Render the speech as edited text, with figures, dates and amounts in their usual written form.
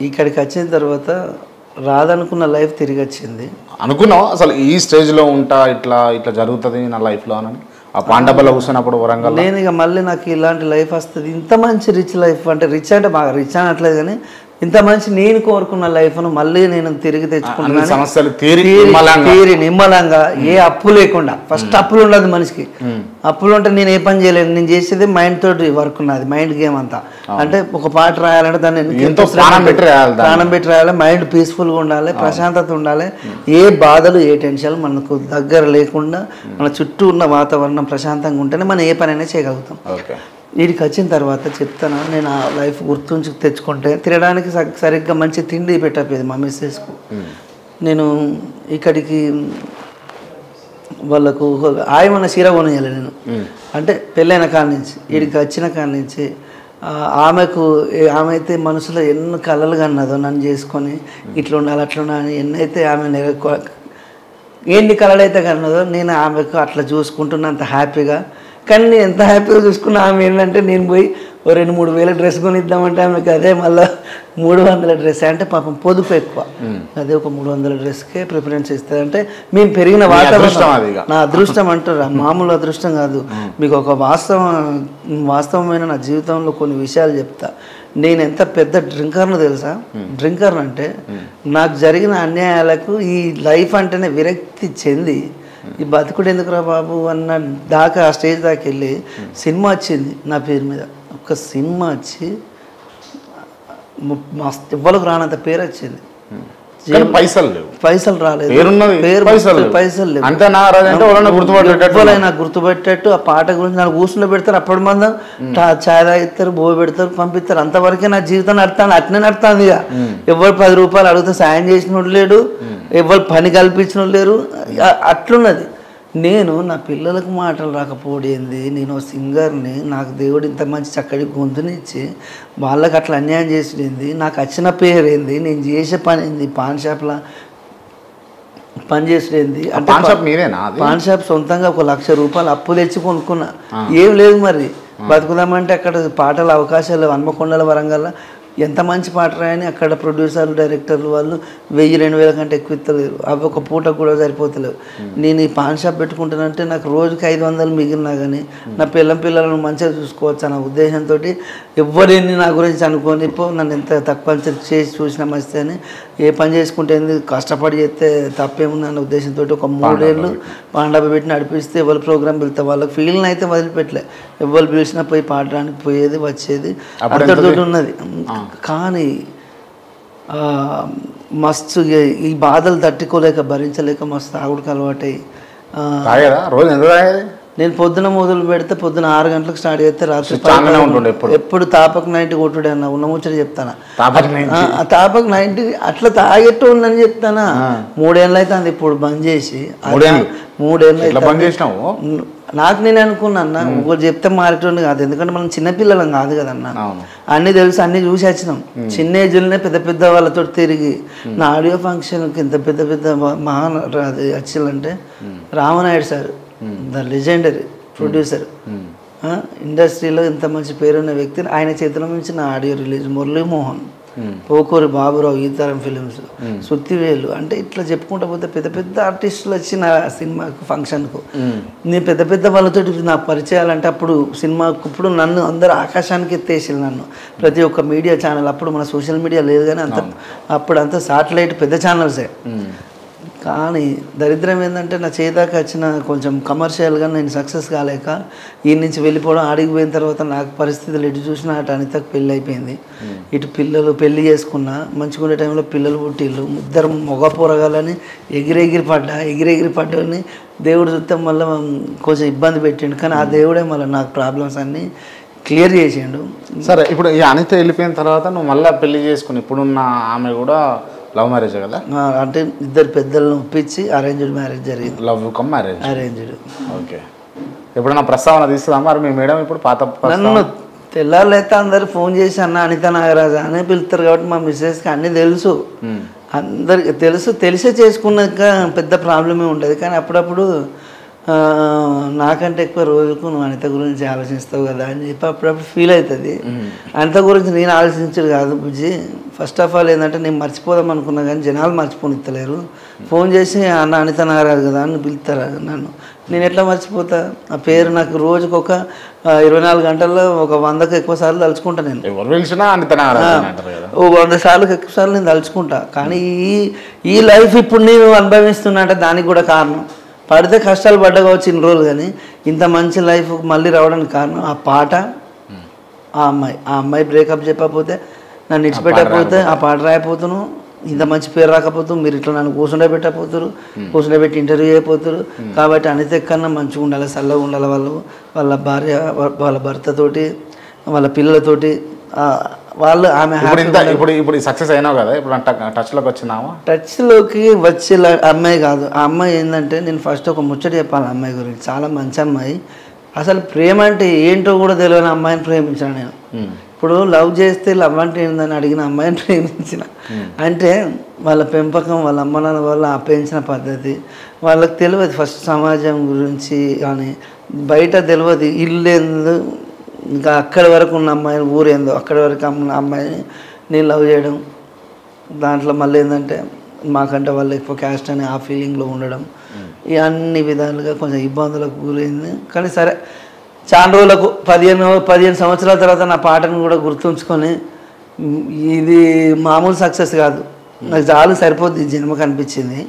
ఇక్కడికి వచ్చిన తర్వాత రాదనుకున్న లైఫ్ తిరిగి వచ్చింది. అనుకున్నావు అసలు ఈ స్టేజ్లో ఉంటా ఇట్లా ఇట్లా జరుగుతుంది నా లైఫ్లో అని? ఆ పాండబల్లో కూర్చున్నప్పుడు వరంగల్ నేను ఇక మళ్ళీ నాకు ఇలాంటి లైఫ్ వస్తుంది, ఇంత మంచి రిచ్ లైఫ్, అంటే రిచ్ అంటే బాగా రిచ్ అనట్లేదు కానీ ఇంత మంచి నేను కోరుకున్న లైఫ్ను మళ్ళీ నేను తిరిగి తెచ్చుకుంటున్నాను. సమస్యలు తీరి నిమ్మలంగా, ఏ అప్పు లేకుండా. ఫస్ట్ అప్పులు ఉండదు మనిషికి. అప్పులు ఉంటే నేను ఏ పని చేయలేను. నేను చేసేది మైండ్ తోటి వర్క్ ఉన్నది, మైండ్ గేమ్ అంతా. అంటే ఒక పాట రాయాలంటే దాన్ని ఎంతో ప్రాణం పెట్టి రాయాలి, మైండ్ పీస్ఫుల్గా ఉండాలి, ప్రశాంతత ఉండాలి, ఏ బాధలు ఏ టెన్షన్ మనకు దగ్గర లేకుండా మన చుట్టూ ఉన్న వాతావరణం ప్రశాంతంగా ఉంటేనే మనం ఏ పనైనా చేయగలుగుతాం. వీడికి వచ్చిన తర్వాత చెప్తాను, నేను ఆ లైఫ్ గుర్తుంచి తెచ్చుకుంటే తినడానికి సరిగ్గా మంచి తిండి పెట్టకపోయేది మా మిస్సెస్కు. నేను ఇక్కడికి వాళ్ళకు ఆయమన్న చీర కొనియాలి నేను, అంటే పెళ్ళైన కాడ నుంచి వీడికి వచ్చిన కాడ నుంచి. ఆమె అయితే మనసులో ఎన్ని కళలు కన్నదో నన్ను చేసుకొని ఇట్లా ఉండాలి అట్లా ఉండాలని ఎన్నైతే ఆమె ఎన్ని కళలు అయితే కన్నదో నేను ఆమెకు అట్లా చూసుకుంటున్నంత హ్యాపీగా. కానీ నేను ఎంత హ్యాపీగా చూసుకున్నా ఆమె ఏంటంటే నేను పోయి 2-3 వేల డ్రెస్ కొనిద్దామంటే ఆమెకు అదే మళ్ళీ 300 డ్రెస్, అంటే పాపం పొదుపు ఎక్కువ, అదే ఒక 300 డ్రెస్కే ప్రిఫరెన్స్ ఇస్తుంది. అంటే మేము పెరిగిన వాతావరణం నా అదృష్టం అంటారు, మామూలు అదృష్టం కాదు. మీకు ఒక వాస్తవమైన నా జీవితంలో కొన్ని విషయాలు చెప్తా. నేను ఎంత పెద్ద డ్రింకర్ను తెలుసా? డ్రింకర్ అంటే నాకు జరిగిన అన్యాయాలకు ఈ లైఫ్ అంటేనే విరక్తి చెంది ఈ బతుకుడు ఎందుకురా బాబు అన్న దాకా ఆ స్టేజ్ దాకా వెళ్ళి సినిమా వచ్చింది నా పేరు మీద. ఒక సినిమా వచ్చి మస్తు ఎవ్వరికి రానంత పేరు వచ్చింది. పైసలు రాలేదు, పైసలు లేవు. ఎవరైనా గుర్తుపెట్టేట్టు ఆ పాట గురించి నాకు కూర్చుని పెడతారు, అప్పటి మంది ఛాయ్ తాగిస్తారు, బో పెడతారు, పంపిస్తారు. అంతవరకే నా జీవితం నడుతాను, అట్నే నడుతుంది. ఇక ఎవరు 10 రూపాయలు అడిగితే సాయం చేసిన లేడు, ఎవరు పని కల్పించిన లేరు, అట్లున్నది. నేను నా పిల్లలకు మాటలు రాకపోయింది, నేను సింగర్ని, నాకు దేవుడు ఇంత మంచి చక్కటి గొంతునిచ్చి వాళ్ళకి అట్లా అన్యాయం చేసింది, నాకు వచ్చిన పేరు ఏంది, నేను చేసే పని ఏంది, పాన్ షాప్లో పని చేసేది. అంటే పాన్ షాప్ సొంతంగా 1 లక్ష రూపాయలు అప్పు తెచ్చి కొనుక్కున్నా, ఏం లేదు మరి బతుకుదామంటే. అక్కడ పాటల అవకాశాలు హన్మకొండల వరంగల్ ఎంత మంచి పాట రాయని అక్కడ ప్రొడ్యూసర్లు డైరెక్టర్లు వాళ్ళు 1000-2000 కంటే ఎక్కువ ఇస్తలేరు, అవి ఒక పూట కూడా సరిపోతలేవు. నేను ఈ పాన్ షాప్ పెట్టుకుంటానంటే నాకు రోజుకి 500 మిగిలినా కానీ నా పిల్లలను మంచిగా చూసుకోవచ్చు అన్న ఉద్దేశంతో ఎవరిని నా గురించి అనుకోని నన్ను ఎంత తక్కువ చేసి చూసినా మంచిది అని, ఏ పని చేసుకుంటే కష్టపడి చేస్తే తప్పేముంది అన్న ఉద్దేశంతో ఒక 3 ఏళ్ళు పాండవ పెట్టి నడిపిస్తే ఎవరు ప్రోగ్రామ్ వెళ్తే వాళ్ళకి ఫీల్ని అయితే వదిలిపెట్టలే, ఎవరు పిలిచినా పోయి పాడడానికి పోయేది వచ్చేది అంతటితోటి ఉన్నది. కానీ మస్తు ఈ బాధలు తట్టుకోలేక భరించలేక మస్తు తాగుడుకు అలవాటై నేను పొద్దున మొదలు పెడితే పొద్దున 6 గంటలకు స్టార్ట్ చేస్తే రాత్రి ఎప్పుడు తాపక్ 90 కొట్టుడే అన్న ఉన్న ముచ్చట చెప్తానా, తాపక్ 90 అట్లా తాగెట్టు ఉందని చెప్తానా. 3 ఏళ్ళు అయితే అంది ఇప్పుడు బంద్ చేసి, 3 ఏళ్ళు అయితే నాకు నేను అనుకున్నా ఇంకోటి చెప్తే మారేటోండి కాదు, ఎందుకంటే మనం చిన్నపిల్లలం కాదు కదన్నా, అన్నీ తెలుసు, అన్నీ చూసి వచ్చినాం. చిన్న ఏజ్లోనే పెద్ద పెద్ద వాళ్ళతో తిరిగి నా ఆడియో ఫంక్షన్కి ఇంత పెద్ద పెద్ద మహాన్ అది వచ్చిందంటే Rama Naidu sir, the legendary producer, ఇండస్ట్రీలో ఇంత మంచి పేరున్న వ్యక్తి, ఆయన చేతిలో నుంచి నా ఆడియో రిలీజ్. మురళీమోహన్, పోకూరి బాబురావు, ఈతరం ఫిలిమ్స్, సుత్తివేలు, అంటే ఇట్లా చెప్పుకుంటా పోతే పెద్ద పెద్ద ఆర్టిస్టులు వచ్చి నా సినిమాకు ఫంక్షన్కు నేను పెద్ద పెద్ద వాళ్ళతో నాకు పరిచయాలంటే అప్పుడు సినిమాకు ఇప్పుడు నన్ను అందరూ ఆకాశానికి ఎత్తేసి నన్ను ప్రతి ఒక్క మీడియా ఛానల్, అప్పుడు మన సోషల్ మీడియా లేదు కానీ అప్పుడు అంతా సాటిలైట్ పెద్ద ఛానల్సే. కానీ దరిద్రం ఏంటంటే నా చేదాకా వచ్చిన కొంచెం కమర్షియల్గా నేను సక్సెస్ కాలేక ఈ నుంచి వెళ్ళిపోవడం, ఆడికి పోయిన తర్వాత నాకు పరిస్థితులు ఎటు చూసినా అటు అనితకు పెళ్ళి అయిపోయింది, ఇటు పిల్లలు పెళ్ళి చేసుకున్నా, మంచిగా ఉండే టైంలో పిల్లలు పుట్టిళ్ళు, 2 మగ పోరగాలని ఎగిరెగిరి పడ్డాని దేవుడు చూస్తే మళ్ళీ కొంచెం ఇబ్బంది పెట్టిండు. కానీ ఆ దేవుడే మళ్ళీ నాకు ప్రాబ్లమ్స్ అన్నీ క్లియర్ చేసిండు. సరే, ఇప్పుడు ఈ అనిత వెళ్ళిపోయిన తర్వాత నువ్వు మళ్ళీ పెళ్లి చేసుకుని ఇప్పుడున్న ఆమె కూడా లవ్ మ్యారేజ్ కదా? అంటే 2 పెద్దలను ఒప్పించి అరేంజ్డ్ మ్యారేజ్ జరిగింది. Love come marriage arranged. Okay. ఎప్పుడన్నా ప్రస్తావన తీస్తుందా మరి మీ మేడం? ఇప్పుడు పాత నన్ను తెల్లారులైతే అందరు ఫోన్ చేసి అన్న అనిత నాగరాజు అనే పిలుస్తారు కాబట్టి మా మిస్సెస్కి అన్నీ తెలుసు, అందరికి తెలిసే చేసుకున్నాక పెద్ద ప్రాబ్లమే ఉండదు. కానీ అప్పుడప్పుడు నాకంటే ఎక్కువ రోజుకు నువ్వు అనిత గురించి ఆలోచిస్తావు కదా అని చెప్పి అప్పుడప్పుడు ఫీల్ అవుతుంది. అనిత గురించి నేను ఆలోచించడు కాదు బుజ్జి. ఫస్ట్ ఆఫ్ ఆల్ ఏంటంటే నేను మర్చిపోదాం అనుకున్నా కానీ జనాలు మర్చిపోనిస్తలేరు. ఫోన్ చేసి అన్న అనిత నాగరాజు కదా అని పిలుస్తారు నన్ను. నేను ఎట్లా మర్చిపోతా? ఆ పేరు నాకు రోజుకు ఒక 24 గంటల్లో ఒక 100కు ఎక్కువ సార్లు తలుచుకుంటా. నేను 100 సార్లు ఎక్కువ సార్లు నేను తలుచుకుంటా. కానీ ఈ లైఫ్ ఇప్పుడు నేను అనుభవిస్తున్నా అంటే దానికి కూడా కారణం, పడితే కష్టాలు పడ్డా కావచ్చు ఇన్ని రోజులు, కానీ ఇంత మంచి లైఫ్ మళ్ళీ రావడానికి కారణం ఆ పాట, ఆ అమ్మాయి బ్రేకప్ చెప్పకపోతే, నన్ను ఇచ్చిపెట్టకపోతే, ఆ పాట రాయపోతును, ఇంత మంచి పేరు రాకపోతూ మీరు ఇట్లా నన్ను కూర్చుండే పెట్టకపోతారు, కూర్చుండే పెట్టి ఇంటర్వ్యూ అయిపోతారు. కాబట్టి అనిత కన్నా మంచిగా ఉండాలి, చల్లగా ఉండాలి. వాళ్ళ భార్య, వాళ్ళ భర్తతోటి, వాళ్ళ పిల్లలతోటి వాళ్ళు ఆమె ఇప్పుడు సక్సెస్ అయినావు కదా, ఇప్పుడు టచ్లోకి వచ్చినావా? టచ్లోకి వచ్చే అమ్మాయి కాదు. ఆ అమ్మాయి ఏంటంటే, నేను ఫస్ట్ ఒక ముచ్చట చెప్పాను అమ్మాయి గురించి. చాలా మంచి అమ్మాయి. అసలు ప్రేమ అంటే ఏంటో కూడా తెలియని అమ్మాయిని ప్రేమించాను నేను. ఇప్పుడు లవ్ చేస్తే లవ్ అంటే ఏందని అడిగిన అమ్మాయిని ప్రేమించిన. అంటే వాళ్ళ పెంపకం, వాళ్ళ అమ్మ నాన్న వాళ్ళు పెంచిన పద్ధతి వాళ్ళకి తెలియదు. ఫస్ట్ సమాజం గురించి కానీ బయట తెలియదు. ఇల్లు ఏందో, ఇంకా అక్కడి వరకు ఉన్న అమ్మాయిని, ఊరేందో అక్కడి వరకు ఉన్న అమ్మాయిని నేను లవ్ చేయడం. దాంట్లో మళ్ళీ ఏంటంటే మాకంటే వాళ్ళు ఎక్కువ క్యాస్ట్ అని ఆ ఫీలింగ్లో ఉండడం, ఈ అన్ని విధాలుగా కొంచెం ఇబ్బందులకు గురైంది. కానీ సరే, చాలా రోజులకు 15 సంవత్సరాల తర్వాత నా పాటను కూడా గుర్తుంచుకొని, ఇది మామూలు సక్సెస్ కాదు, నాకు చాలా సరిపోద్ది జన్మకు అనిపించింది.